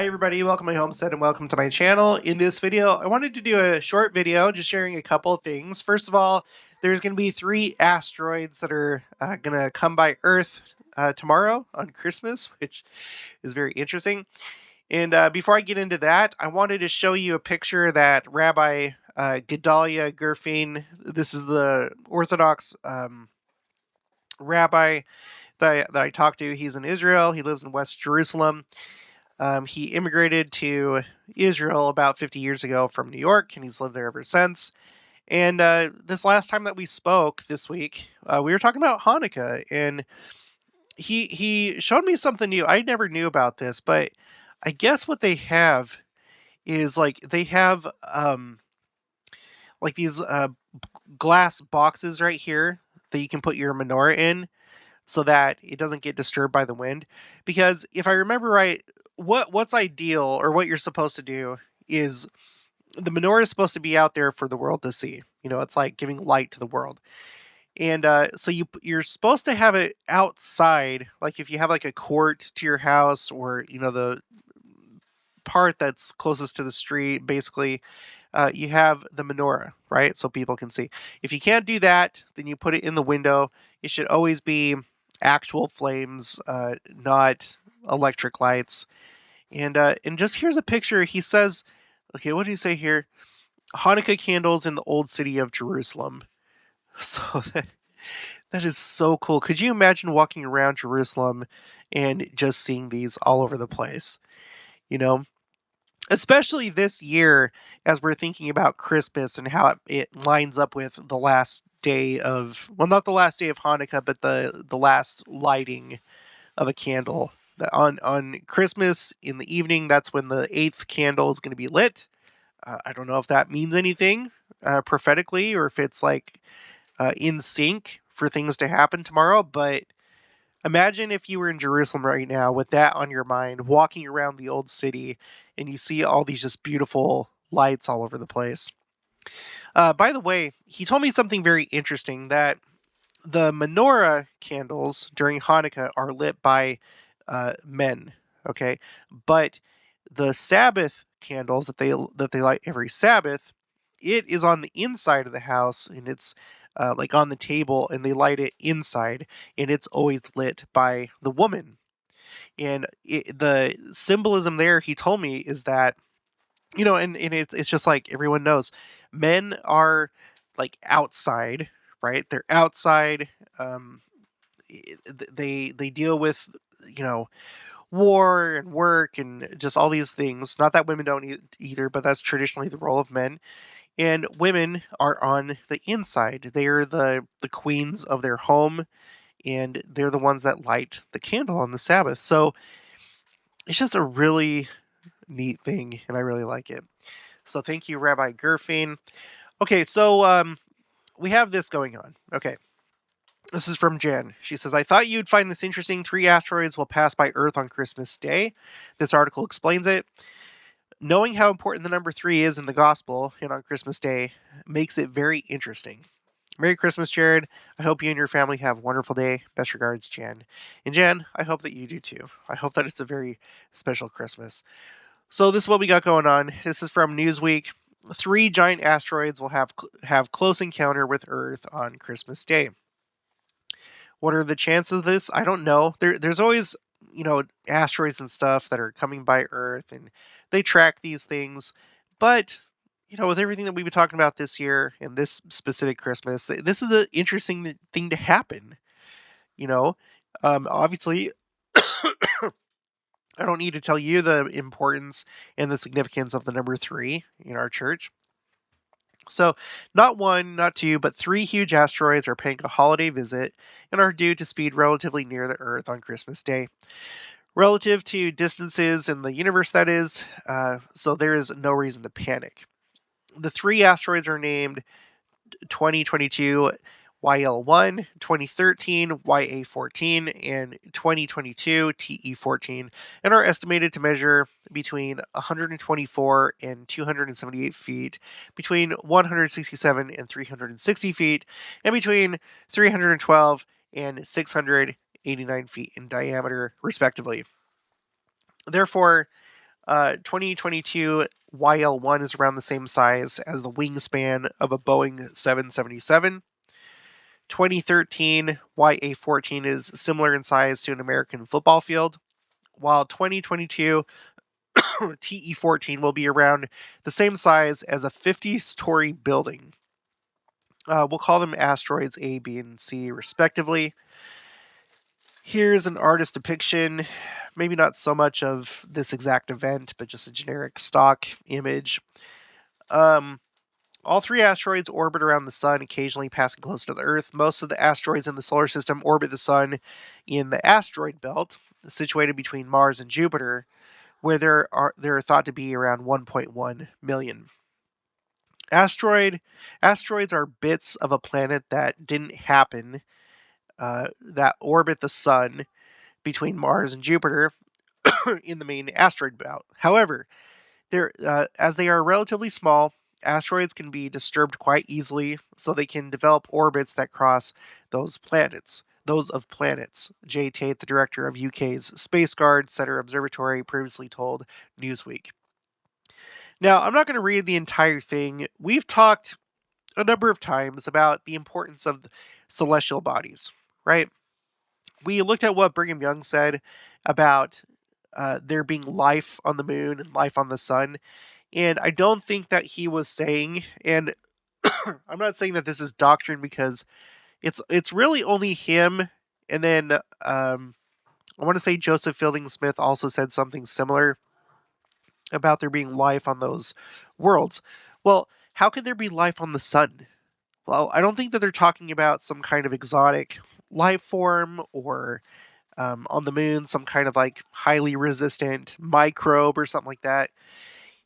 Hi everybody, welcome to my homestead and welcome to my channel. In this video, I wanted to do a short video just sharing a couple of things. First of all, there's going to be 3 asteroids that are going to come by Earth tomorrow on Christmas, which is very interesting. And before I get into that, I wanted to show you a picture that Rabbi Gedalia Gerfin, this is the Orthodox rabbi that I talked to. He's in Israel. He lives in West Jerusalem. He immigrated to Israel about 50 years ago from New York, and he's lived there ever since. And this last time that we spoke this week, we were talking about Hanukkah, and he showed me something new. I never knew about this, but I guess what they have is like they have like these glass boxes right here that you can put your menorah in so that it doesn't get disturbed by the wind. Because if I remember right, what's ideal or what you're supposed to do is the menorah is supposed to be out there for the world to see. You know, it's like giving light to the world. And so you're supposed to have it outside, like if you have like a court to your house or the part that's closest to the street, basically. You have the menorah, right? So people can see. If you can't do that, then you put it in the window. It should always be actual flames, not electric lights. And just here's a picture. He says, okay, what did he say here? Hanukkah candles in the old city of Jerusalem. So that is so cool. Could you imagine walking around Jerusalem and just seeing these all over the place? You know, especially this year as we're thinking about Christmas and how it lines up with the last day of, well, not the last day of Hanukkah, but the last lighting of a candle. On Christmas in the evening, that's when the 8th candle is going to be lit. I don't know if that means anything prophetically or if it's like in sync for things to happen tomorrow, but imagine if you were in Jerusalem right now with that on your mind, walking around the old city, and you see all these just beautiful lights all over the place. By the way, he told me something very interesting, that the menorah candles during Hanukkah are lit by men, okay? But the Sabbath candles that they light every Sabbath, it is on the inside of the house, and it's like on the table, and they light it inside, and it's always lit by the woman. And the symbolism there, he told me, is that and it's just like everyone knows, men are like outside, right? They're outside. Um, they deal with you know war and work and just all these things. Not that women don't either, but that's traditionally the role of men. And women are on the inside. They are the queens of their home, and they're the ones that light the candle on the Sabbath. So it's just a really neat thing, and I really like it. So thank you, Rabbi Gerfin. Okay, so we have this going on. Okay, this is from Jen. She says, I thought you'd find this interesting. 3 asteroids will pass by Earth on Christmas Day. This article explains it. Knowing how important the number 3 is in the gospel and on Christmas Day makes it very interesting. Merry Christmas, Jared. I hope you and your family have a wonderful day. Best regards, Jen. And Jen, I hope that you do too. I hope that it's a very special Christmas. So this is what we got going on. This is from Newsweek. 3 giant asteroids will have close encounter with Earth on Christmas Day. What are the chances of this? I don't know. There's always, asteroids and stuff that are coming by Earth, and they track these things. But, with everything that we've been talking about this year and this specific Christmas, this is an interesting thing to happen. Obviously, I don't need to tell you the importance and the significance of the number 3 in our church. So, not 1, not 2, but 3 huge asteroids are paying a holiday visit and are due to speed relatively near the Earth on Christmas Day. Relative to distances in the universe, that is, so there is no reason to panic. The 3 asteroids are named 2022 YL1, 2013 YA14, and 2022 TE14, and are estimated to measure between 124 and 278 feet, between 167 and 360 feet, and between 312 and 689 feet in diameter, respectively. Therefore, 2022 YL1 is around the same size as the wingspan of a Boeing 777. 2013 YA14 is similar in size to an American football field, while 2022 TE14 will be around the same size as a 50-story building. We'll call them asteroids A, B, and C, respectively. Here's an artist depiction, maybe not so much of this exact event, but just a generic stock image. All three asteroids orbit around the sun, occasionally passing close to the Earth. Most of the asteroids in the solar system orbit the sun in the asteroid belt, situated between Mars and Jupiter, where there are thought to be around 1.1 million. Asteroids are bits of a planet that didn't happen, that orbit the sun between Mars and Jupiter in the main asteroid belt. However, as they are relatively small, asteroids can be disturbed quite easily, so they can develop orbits that cross those of planets. Jay Tate, the director of UK's Space Guard Center Observatory, previously told Newsweek. Now, I'm not going to read the entire thing. We've talked a number of times about the importance of celestial bodies, right? We looked at what Brigham Young said about there being life on the moon and life on the sun. And I don't think that he was saying, and I'm not saying that this is doctrine, because it's really only him. And then I want to say Joseph Fielding Smith also said something similar about there being life on those worlds. Well, how could there be life on the sun? Well, I don't think that they're talking about some kind of exotic life form, or on the moon, some kind of like highly resistant microbe or something like that.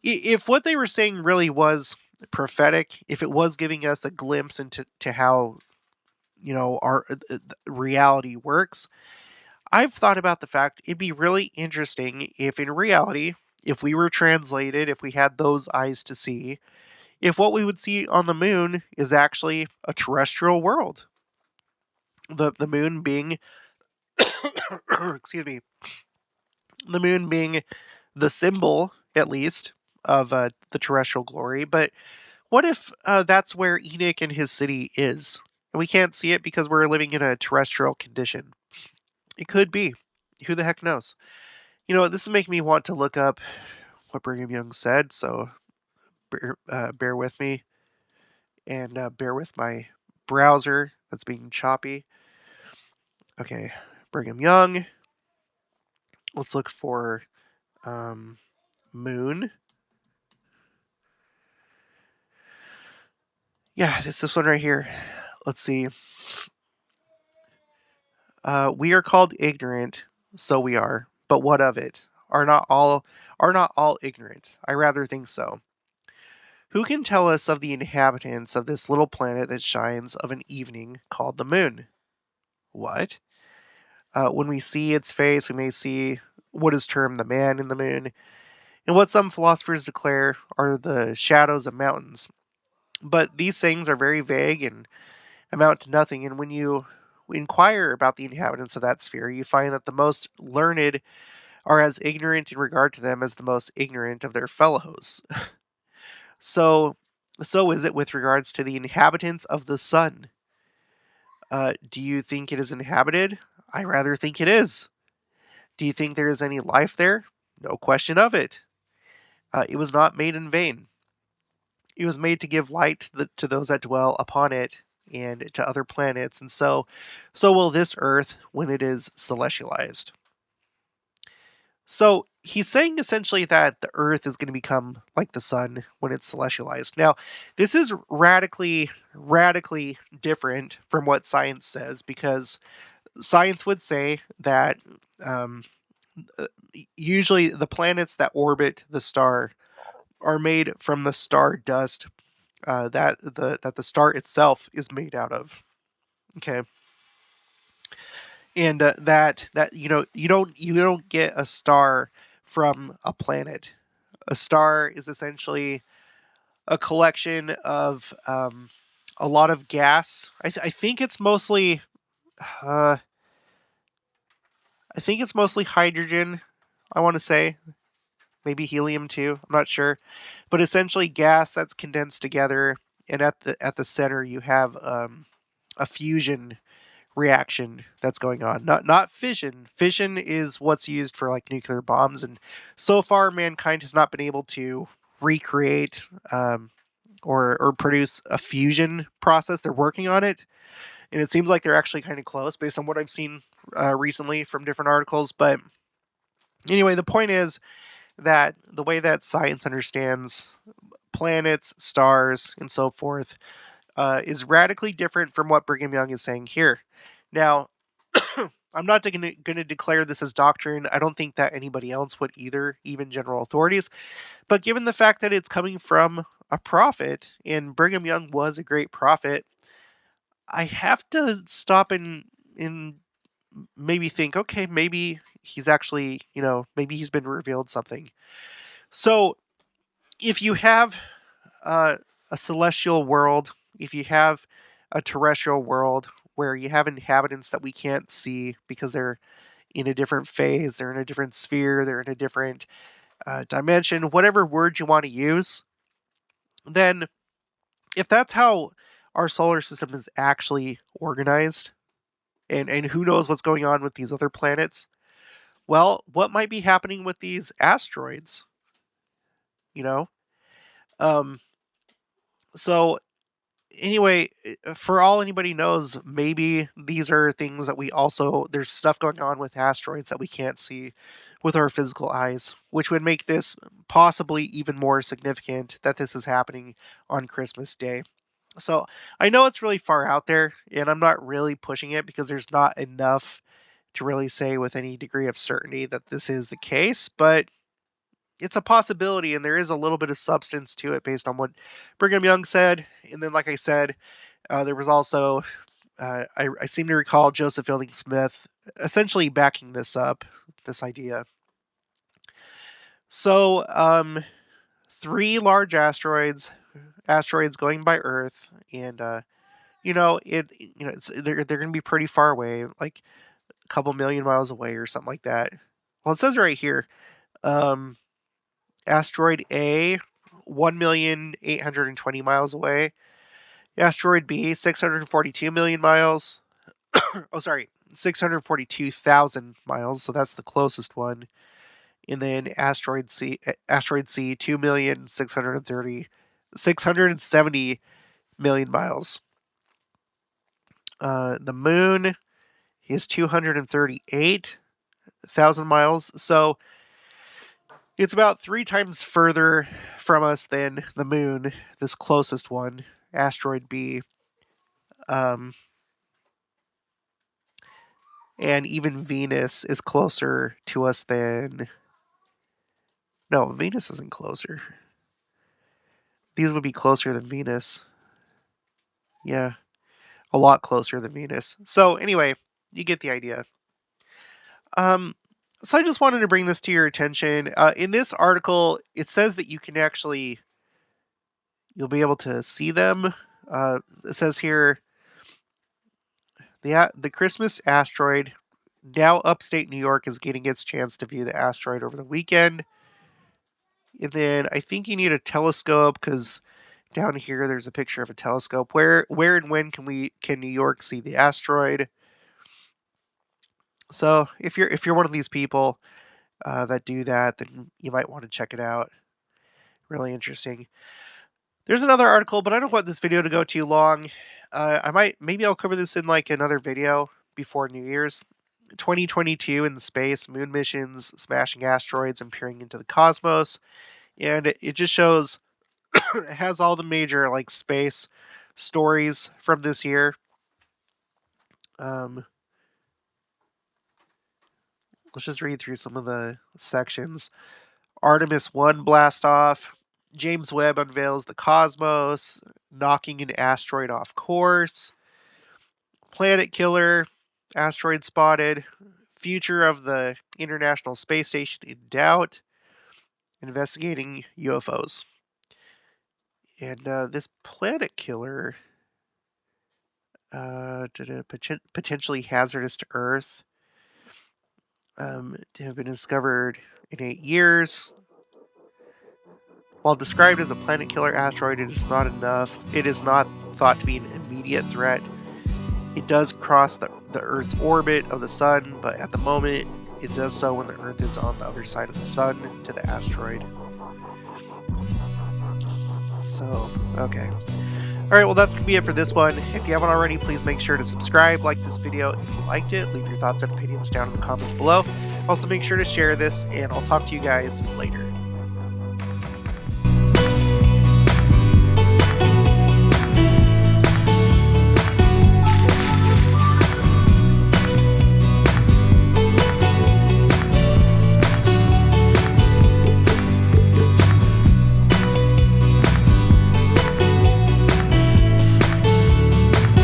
If what they were saying really was prophetic, if it was giving us a glimpse into how our reality works, I've thought about the fact it'd be really interesting if in reality, if we were translated, if we had those eyes to see, if what we would see on the moon is actually a terrestrial world. The moon being excuse me, the moon being the symbol, at least, of the terrestrial glory. But what if that's where Enoch and his city is, and we can't see it because we're living in a terrestrial condition? It could be. Who the heck knows? This is making me want to look up what Brigham Young said, so bear with me, and bear with my browser that's being choppy. Okay, Brigham Young. Let's look for moon. Yeah, it's this one right here. Let's see. We are called ignorant, so we are. But what of it? Are not all ignorant? I rather think so. Who can tell us of the inhabitants of this little planet that shines of an evening called the moon? What? When we see its face, we may see what is termed the man in the moon, and what some philosophers declare are the shadows of mountains. But these things are very vague and amount to nothing, and when you inquire about the inhabitants of that sphere, you find that the most learned are as ignorant in regard to them as the most ignorant of their fellows. So, so is it with regards to the inhabitants of the sun. Do you think it is inhabited? I rather think it is. Do you think there is any life there? No question of it. It was not made in vain. It was made to give light to those that dwell upon it, and to other planets, and so will this Earth when it is celestialized. So he's saying essentially that the Earth is going to become like the sun when it's celestialized. Now, this is radically, radically different from what science says, because science would say that um, usually the planets that orbit the star are made from the star dust that the star itself is made out of. Okay, and that you don't get a star from a planet. A star is essentially a collection of a lot of gas. I think it's mostly uh, I think it's mostly hydrogen. I want to say. maybe helium too. I'm not sure, but essentially gas that's condensed together, and at the center you have a fusion reaction that's going on. Not fission. Fission is what's used for like nuclear bombs, and so far mankind has not been able to recreate or produce a fusion process. They're working on it, and it seems like they're actually kind of close based on what I've seen recently from different articles. But anyway, the point is that the way that science understands planets, stars, and so forth is radically different from what Brigham Young is saying here. Now, I'm not going to declare this as doctrine. I don't think that anybody else would either, even general authorities. But given the fact that it's coming from a prophet, and Brigham Young was a great prophet, I have to stop and maybe think, okay, maybe he's actually, maybe he's been revealed something. So if you have a celestial world, if you have a terrestrial world where you have inhabitants that we can't see because they're in a different phase, they're in a different sphere, they're in a different dimension, whatever word you want to use, then if that's how our solar system is actually organized, and who knows what's going on with these other planets, well, what might be happening with these asteroids? You know, um, so anyway, for all anybody knows, maybe these are things that we also, there's stuff going on with asteroids that we can't see with our physical eyes, which would make this possibly even more significant that this is happening on Christmas Day. So I know it's really far out there, and I'm not really pushing it because there's not enough to really say with any degree of certainty that this is the case, but it's a possibility, and there is a little bit of substance to it based on what Brigham Young said. And then, like I said, there was also, I seem to recall Joseph Fielding Smith essentially backing this up, this idea. So, three large asteroids going by Earth, and they're going to be pretty far away, like a couple million miles away or something like that. Well, it says right here, um, asteroid A, 1,820 miles away. Asteroid B, 642 million miles. Oh, sorry, 642,000 miles. So that's the closest one. And then asteroid C, 670 million miles. The moon is 238,000 miles. So it's about 3 times further from us than the moon, this closest one, asteroid B. Um, and even Venus is closer to us than. No, Venus isn't closer. These would be closer than Venus. Yeah, a lot closer than Venus. So anyway, you get the idea. Um, so I just wanted to bring this to your attention. In this article, it says that you'll be able to see them. It says here the Christmas asteroid. Now upstate New York is getting its chance to view the asteroid over the weekend. And then I think you need a telescope because down here there's a picture of a telescope. Where and when can New York see the asteroid? So if you're one of these people that do that, then you might want to check it out. Really interesting. There's another article, but I don't want this video to go too long. Maybe I'll cover this in like another video before New Year's. 2022 in space, moon missions, smashing asteroids and peering into the cosmos. And it just shows, it has all the major like space stories from this year. Let's just read through some of the sections. Artemis 1 blast off. James Webb unveils the cosmos, knocking an asteroid off course. Planet killer, asteroid spotted. Future of the International Space Station in doubt. Investigating UFOs. And this planet killer, potentially hazardous to Earth, have been discovered in 8 years. While described as a planet killer asteroid, it is not enough. It is not thought to be an immediate threat. It does cross the Earth's orbit of the sun, but at the moment, it does so when the Earth is on the other side of the sun to the asteroid. So, okay. Alright, well that's going to be it for this one. If you haven't already, please make sure to subscribe, like this video if you liked it, leave your thoughts and opinions down in the comments below. Also make sure to share this, and I'll talk to you guys later.